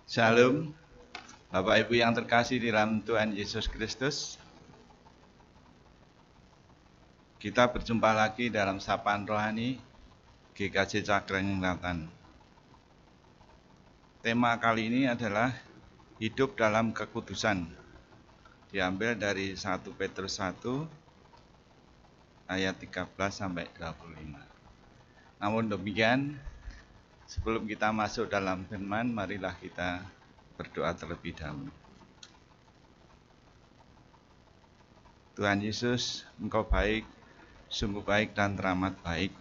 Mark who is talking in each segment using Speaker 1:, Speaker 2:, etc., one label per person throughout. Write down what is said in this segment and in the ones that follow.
Speaker 1: Shalom, Bapak Ibu yang terkasih di dalam Tuhan Yesus Kristus. Kita berjumpa lagi dalam Sapaan Rohani GKJ Cakraningrat. Tema kali ini adalah hidup dalam kekudusan. Diambil dari 1 Petrus 1 ayat 13 sampai 25. Namun demikian, sebelum kita masuk dalam firman, marilah kita berdoa terlebih dahulu. Tuhan Yesus, Engkau baik, sungguh baik dan teramat baik.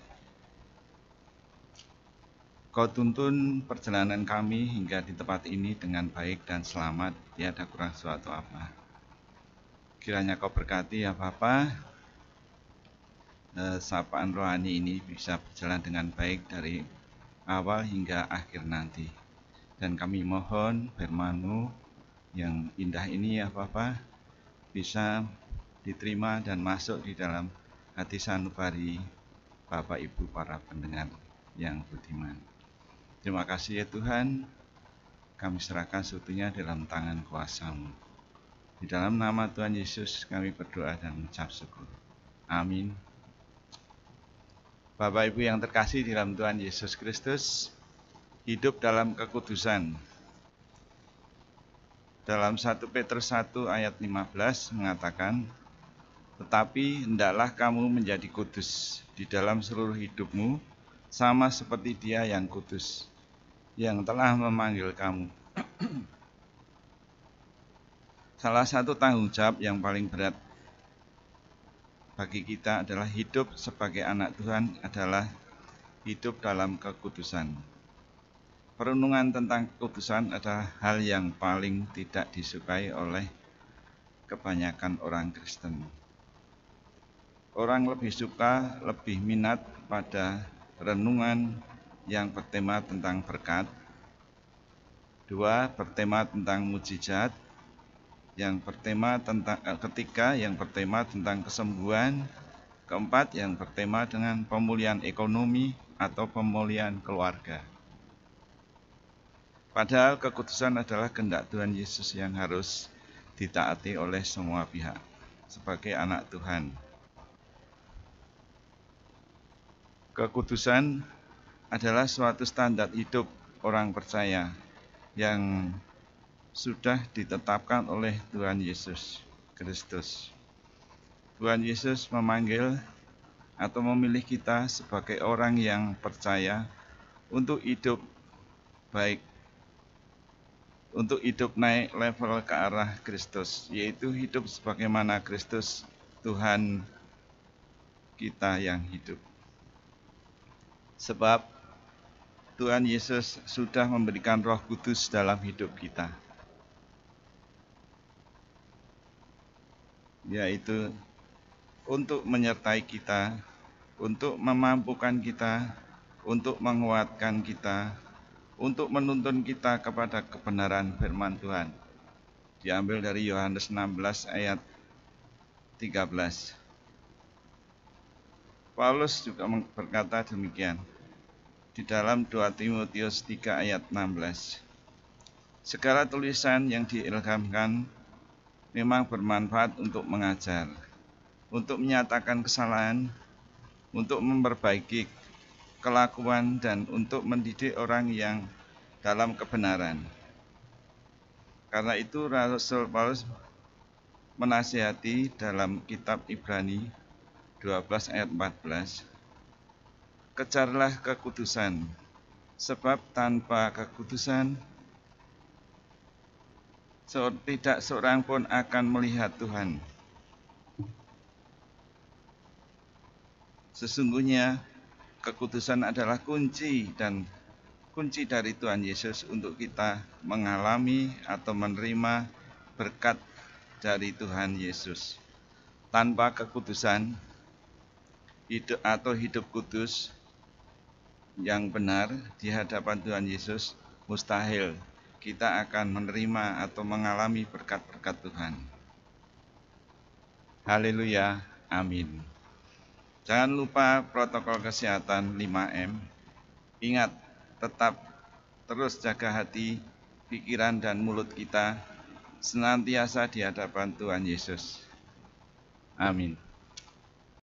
Speaker 1: Kau tuntun perjalanan kami hingga di tempat ini dengan baik dan selamat, tiada kurang suatu apa. Kiranya Kau berkati ya Bapa, sapaan rohani ini bisa berjalan dengan baik dari awal hingga akhir nanti. Dan kami mohon firman-Mu yang indah ini ya Bapa, bisa diterima dan masuk di dalam hati sanubari Bapak Ibu para pendengar yang budiman. Terima kasih ya Tuhan, kami serahkan semuanya dalam tangan kuasa-Mu. Di dalam nama Tuhan Yesus kami berdoa dan mengucap syukur. Amin. Bapak Ibu yang terkasih di dalam Tuhan Yesus Kristus, hidup dalam kekudusan. Dalam 1 Petrus 1 ayat 15 mengatakan, tetapi hendaklah kamu menjadi kudus di dalam seluruh hidupmu, sama seperti Dia yang kudus, yang telah memanggil kamu. Salah satu tanggung jawab yang paling berat bagi kita adalah hidup sebagai anak Tuhan adalah hidup dalam kekudusan. Perenungan tentang kekudusan adalah hal yang paling tidak disukai oleh kebanyakan orang Kristen. Orang lebih suka, lebih minat pada renungan yang bertema tentang berkat, 2 bertema tentang mujizat, yang bertema tentang ketiga yang bertema tentang kesembuhan, 4 yang bertema dengan pemulihan ekonomi atau pemulihan keluarga. Padahal kekudusan adalah kehendak Tuhan Yesus yang harus ditaati oleh semua pihak sebagai anak Tuhan. Kekudusan adalah suatu standar hidup orang percaya yang sudah ditetapkan oleh Tuhan Yesus Kristus. Tuhan Yesus memanggil atau memilih kita sebagai orang yang percaya untuk hidup baik, untuk hidup naik level ke arah Kristus, yaitu hidup sebagaimana Kristus Tuhan kita yang hidup. Sebab Tuhan Yesus sudah memberikan Roh Kudus dalam hidup kita, yaitu untuk menyertai kita, untuk memampukan kita, untuk menguatkan kita, untuk menuntun kita kepada kebenaran firman Tuhan. Diambil dari Yohanes 16 ayat 13. Paulus juga berkata demikian di dalam 2 Timotius 3 ayat 16. Segala tulisan yang diilhamkan memang bermanfaat untuk mengajar, untuk menyatakan kesalahan, untuk memperbaiki kelakuan, dan untuk mendidik orang yang dalam kebenaran. Karena itu Rasul Paulus menasihati dalam kitab Ibrani 12 ayat 14, kejarlah kekudusan, sebab tanpa kekudusan tidak seorang pun akan melihat Tuhan. Sesungguhnya kekudusan adalah kunci dari Tuhan Yesus untuk kita mengalami atau menerima berkat dari Tuhan Yesus. Tanpa kekudusan hidup kudus yang benar di hadapan Tuhan Yesus, mustahil kita akan menerima atau mengalami berkat-berkat Tuhan. Haleluya, amin. Jangan lupa protokol kesehatan 5M. Ingat, tetap terus jaga hati, pikiran dan mulut kita senantiasa di hadapan Tuhan Yesus. Amin.